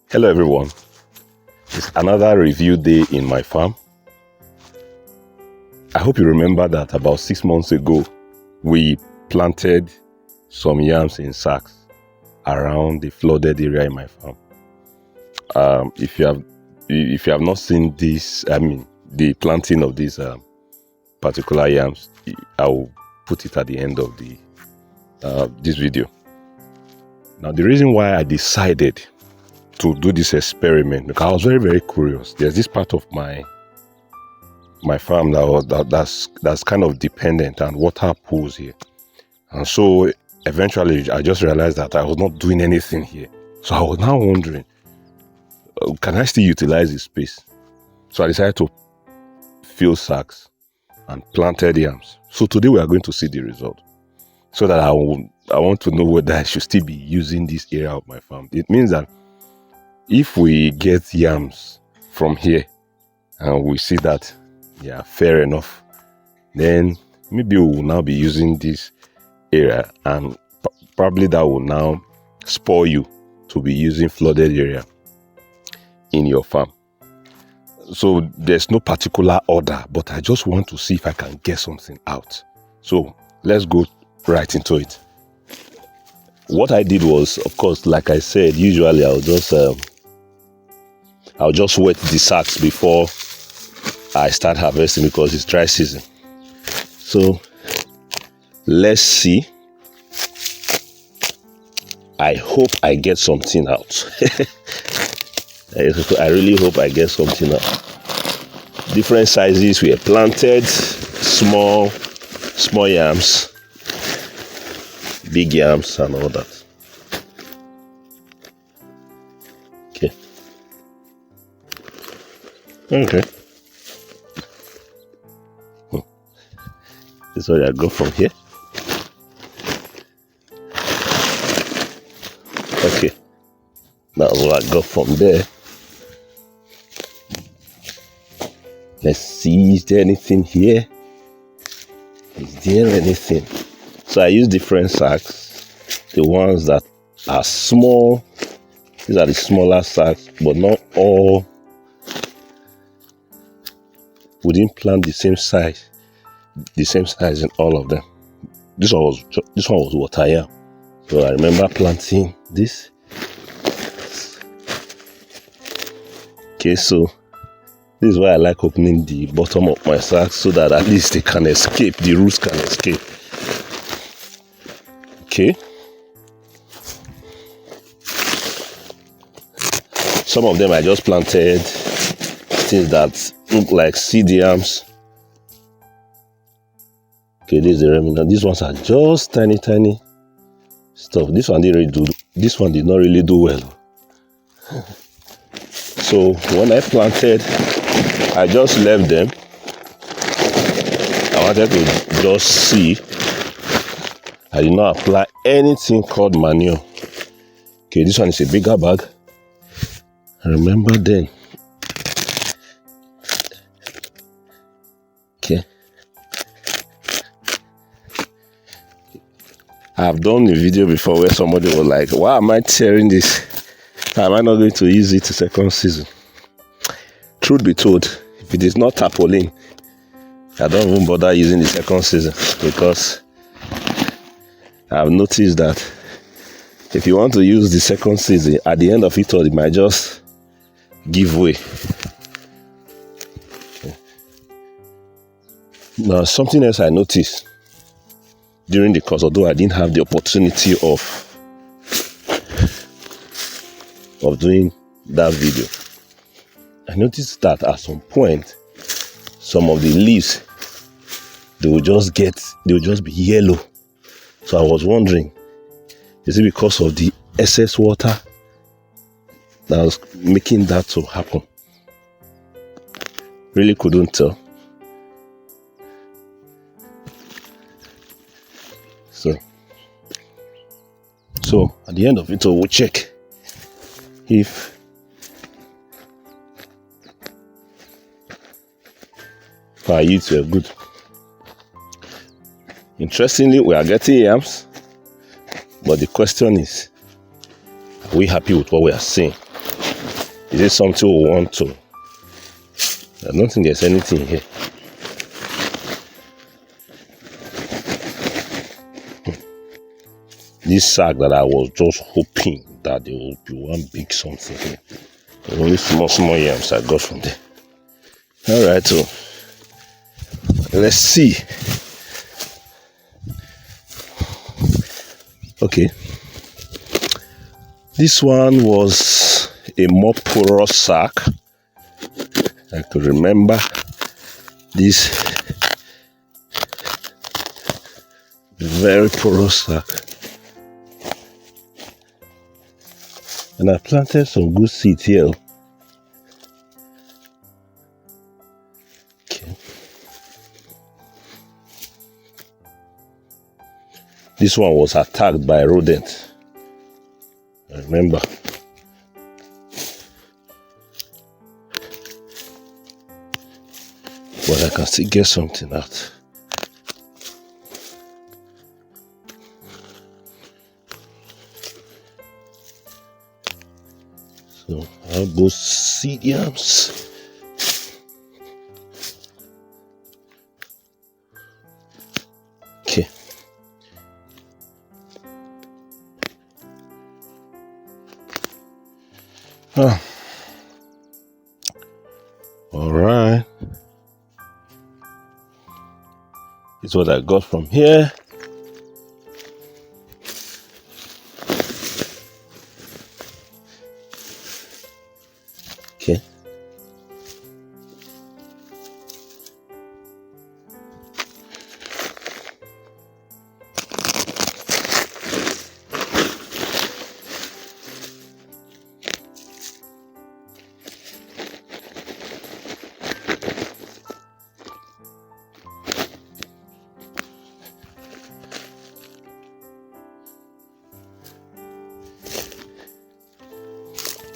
Hello everyone, it's another review day in my farm. I hope you remember that about 6 months ago we planted some yams in sacks around the flooded area in my farm. If you have not seen this, the planting of these particular yams, I will put it at the end of this video. Now the reason why I decided to do this experiment, because I was very curious. There's this part of my farm that's kind of dependent on water pools here, and so eventually I just realized that I was not doing anything here. So I was now wondering, can I still utilize this space? So I decided to fill sacks and planted yams. So today we are going to see the result, so that I want to know whether I should still be using this area of my farm. It means that if we get yams from here and we see that, yeah, fair enough, then maybe we will now be using this area, and probably that will now spur you to be using flooded area in your farm. So there's no particular order, but I just want to see if I can get something out. So let's go right into it. What I did was, of course, like I said, usually I'll just wet the sacks before I start harvesting because it's dry season. So let's see. I hope I get something out. I really hope I get something out. Different sizes were planted, small yams, big yams, and all that. Okay. This is what I got from here. Okay. That's what I got from there. Let's see, is there anything here? Is there anything? So I use different sacks. The ones that are small, these are the smaller sacks, but not all. We didn't plant the same size in all of them. This one was water yam. So I remember planting this. Okay, so this is why I like opening the bottom of my sack, so that at least they can escape, the roots can escape. Okay. Some of them I just planted things that look like seed yams. Okay, this is the remnant. These ones are just tiny stuff. This one did not really do well. So when I planted, I just left them. I wanted to just see. I did not apply anything called manure. Okay, this one is a bigger bag. I remember then. Okay. I've done a video before where somebody was like, why am I tearing this? Am I not going to use it to second season? Truth be told, if it is not tarpaulin, I don't even bother using the second season, because I've noticed that if you want to use the second season, at the end of it all, it might just give way. Now, something else I noticed during the course, although I didn't have the opportunity of doing that video, I noticed that at some point, some of the leaves, they will just be yellow. So I was wondering, is it because of the excess water that was making that to happen? Really couldn't tell. So at the end of it, we'll check if our yields were good. Interestingly, we are getting yams, but the question is, are we happy with what we are seeing? Is it something we want to? I don't think there's anything here. This sack that I was just hoping that there would be one big something here. The only small yams I got from there. Alright, so let's see. Okay. This one was a more porous sack. I could remember this very porous sack. And I planted some good seeds here. Okay. This one was attacked by a rodent. I remember. But I can still get something out. So I'll go seed yams. Okay. All right. This is what I got from here. Okay.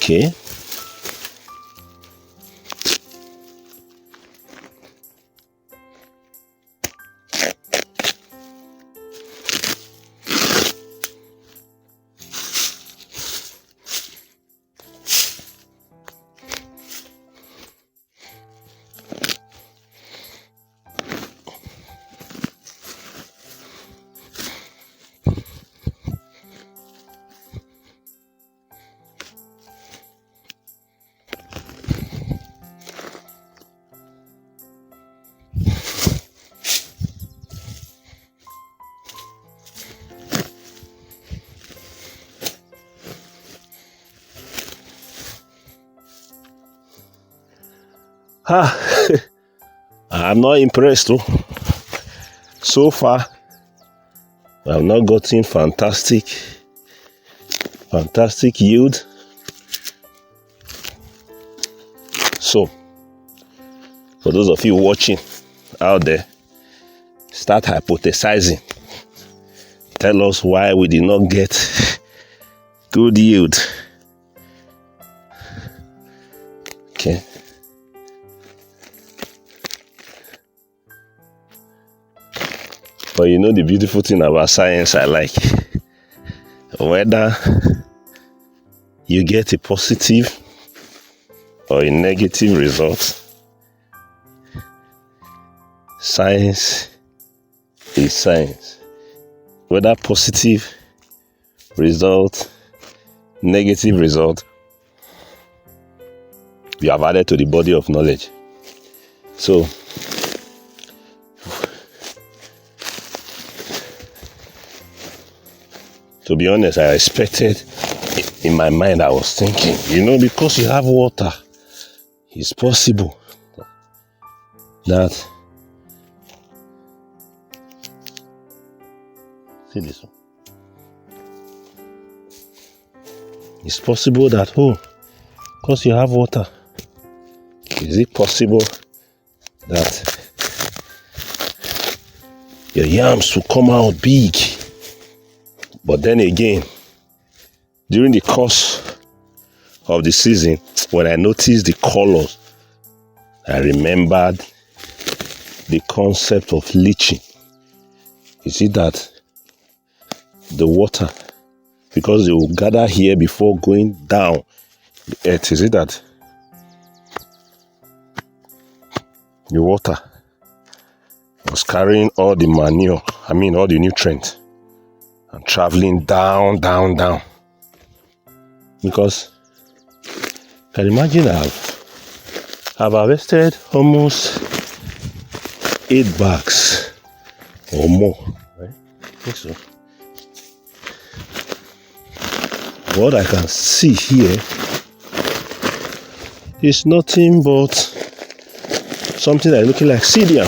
Okay. I'm not impressed though. So far, I've not gotten fantastic yield. So, for those of you watching out there, start hypothesizing. Tell us why we did not get good yield. Okay. But you know the beautiful thing about science I like, whether you get a positive or a negative result, science is science. Whether positive result, negative result, you have added to the body of knowledge. So, to be honest, I expected, in my mind, I was thinking, because you have water, it's possible that, see this one, it's possible that, because you have water, is it possible that your yams will come out big? But then again, during the course of the season, when I noticed the colors, I remembered the concept of leaching. You see that the water, because they will gather here before going down the earth, is it that the water was carrying all the manure, all the nutrients, and traveling down, down, down. Because you can imagine I've harvested almost 8 bags or more, right? I think so. What I can see here is nothing but something that is looking like seed yam.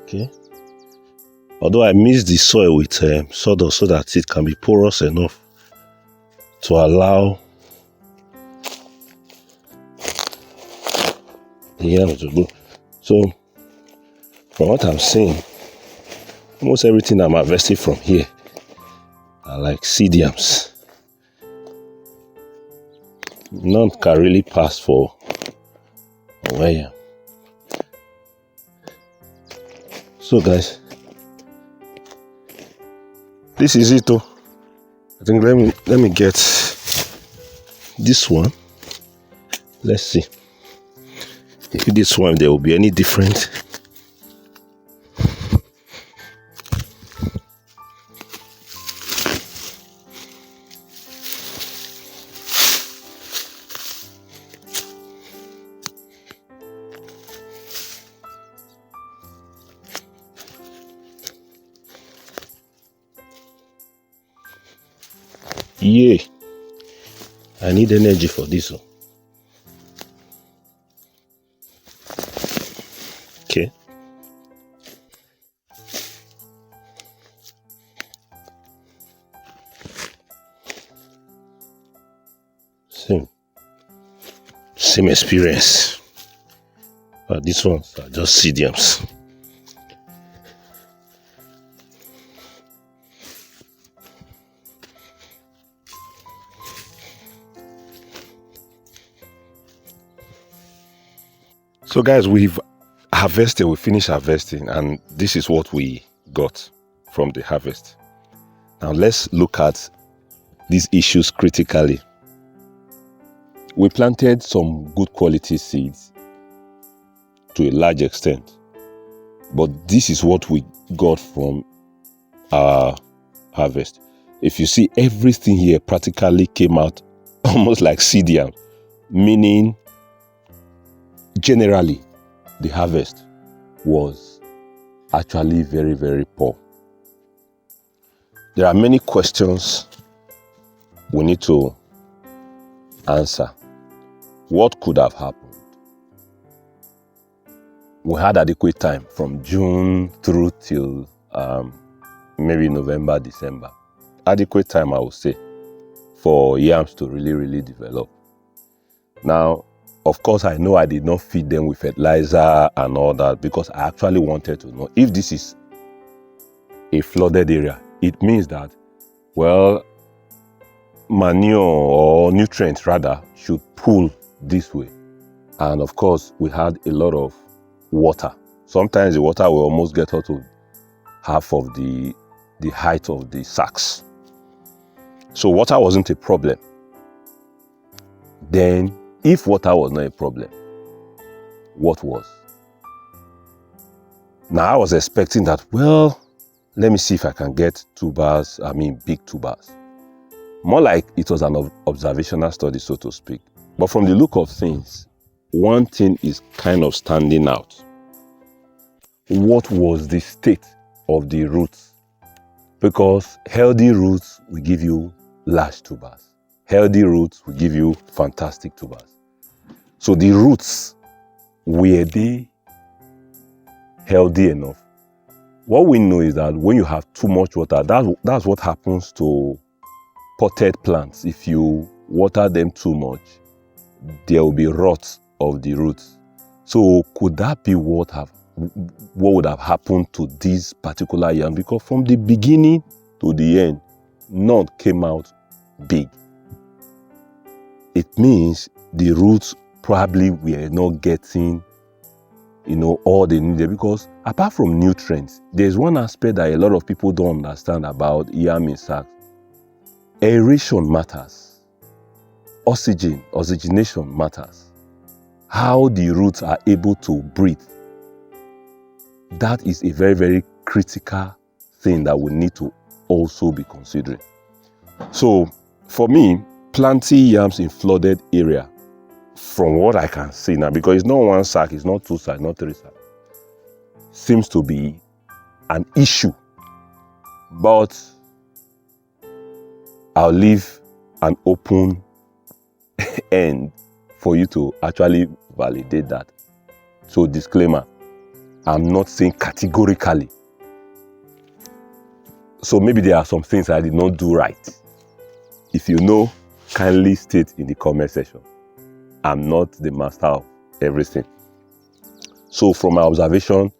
Okay. Although I mix the soil with sawdust so that it can be porous enough to allow the yam to grow. So, from what I'm seeing, almost everything I'm harvesting from here are like seed yams. None can really pass for a yam. So guys, this is it. I think let me get this one. Let's see if this one there will be any different. Yeah, I need energy for this one. Okay. Same experience. But these ones are just seed yams. So guys, we finished harvesting, and this is what we got from the harvest. Now let's look at these issues critically. We planted some good quality seeds to a large extent, but this is what we got from our harvest. If you see, everything here practically came out almost like seed yam, meaning generally the harvest was actually very, very poor. There are many questions we need to answer. What could have happened? We had adequate time from June through till maybe November, December. Adequate time, I would say, for yams to really, really develop. Now, of course, I know I did not feed them with fertilizer and all that because I actually wanted to know if this is a flooded area. It means that, well, manure or nutrients rather should pool this way. And of course, we had a lot of water. Sometimes the water will almost get up to half of the height of the sacks. So water wasn't a problem. Then, if water was not a problem, what was? Now I was expecting that, well, let me see if I can get tubers, big tubers. More like it was an observational study, so to speak. But from the look of things, one thing is kind of standing out. What was the state of the roots? Because healthy roots will give you large tubers. Healthy roots will give you fantastic tubers. So the roots, were they healthy enough? What we know is that when you have too much water, that's what happens to potted plants. If you water them too much, there will be rot of the roots. So could that be what would have happened to this particular yam? Because from the beginning to the end, none came out big. It means the roots probably were not getting all they needed, because apart from nutrients, there's one aspect that a lot of people don't understand about yam-in-sacks. Aeration matters. Oxygenation matters. How the roots are able to breathe. That is a very, very critical thing that we need to also be considering. So for me, planting yams in flooded area, from what I can see now, because it's not one sack, it's not two sacks, not three sacks, seems to be an issue. But I'll leave an open end for you to actually validate that. So disclaimer, I'm not saying categorically. So maybe there are some things I did not do right. If you know, kindly state in the comment section. I'm not the master of everything. So from my observation,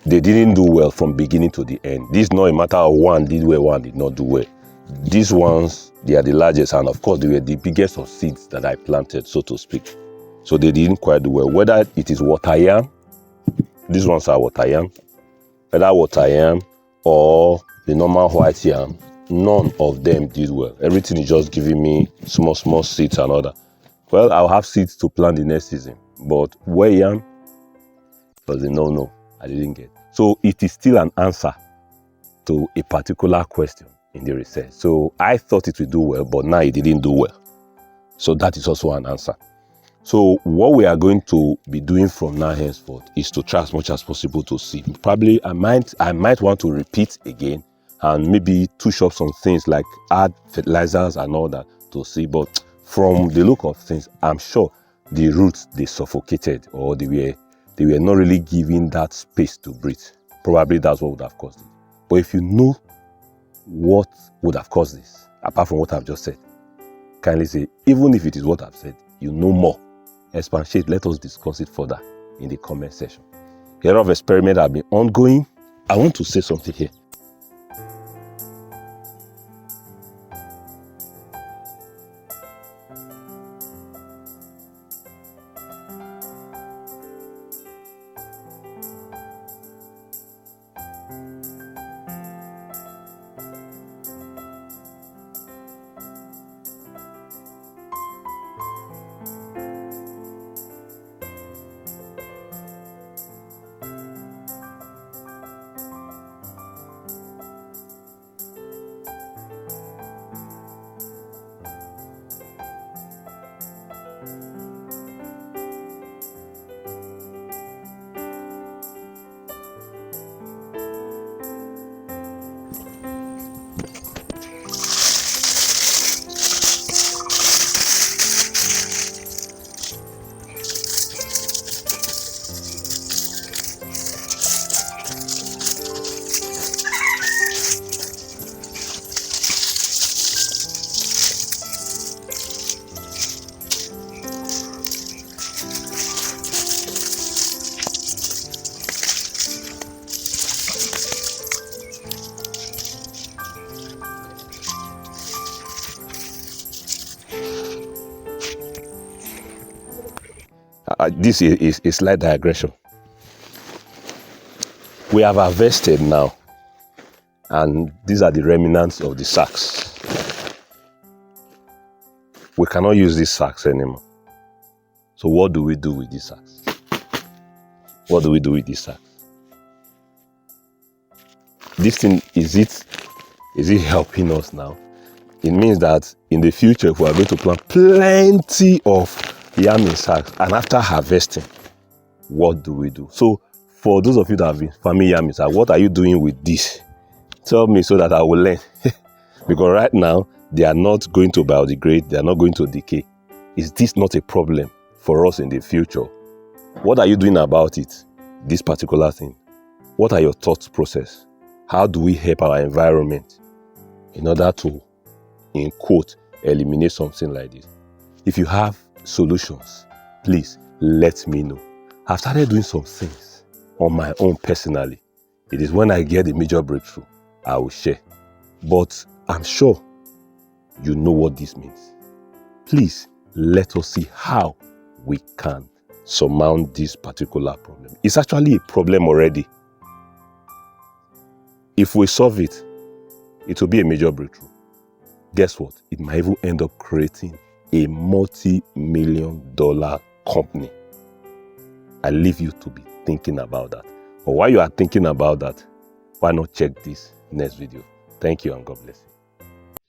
they didn't do well from beginning to the end. This is not a matter of one did well, one did not do well. These ones, they are the largest, and of course they were the biggest of seeds that I planted, so to speak. So they didn't quite do well. Whether it is water yam, these ones are water yam, whether water yam or the normal white yam, none of them did well. Everything is just giving me small seeds and all that. Well, I'll have seeds to plant the next season, but where yam was a no, I didn't get. So it is still an answer to a particular question in the research. So I thought it would do well, but now it didn't do well. So that is also an answer. So what we are going to be doing from now henceforth is to try as much as possible to see. Probably I might want to repeat again and maybe touch up some things like add fertilizers and all that to see. But from the look of things, I'm sure the roots, they suffocated, or they were not really giving that space to breathe. Probably that's what would have caused it. But if you know what would have caused this, apart from what I've just said, kindly say, even if it is what I've said, you know more, expatiate, let us discuss it further in the comment section. A lot of experiments have been ongoing. I want to say something here. This is a slight digression. We have harvested now, and these are the remnants of the sacks. We cannot use these sacks anymore. So what do we do with these sacks? What do we do with these sacks? This thing, is it helping us now? It means that in the future, if we are going to plant plenty of yam-in-sacks, and after harvesting, what do we do? So for those of you that have been farming yam-in-sacks, what are you doing with this? Tell me so that I will learn. Because right now, they are not going to biodegrade, they are not going to decay. Is this not a problem for us in the future? What are you doing about it, this particular thing? What are your thought process? How do we help our environment in order to, in quote, eliminate something like this? If you have solutions, please let me know. I've started doing some things on my own personally. It is when I get a major breakthrough, I will share. But I'm sure you know what this means. Please let us see how we can surmount this particular problem. It's actually a problem already. If we solve it, it will be a major breakthrough. Guess what? It might even end up creating a multi-million-dollar company. I leave you to be thinking about that. But while you are thinking about that, why not check this next video? Thank you and God bless you.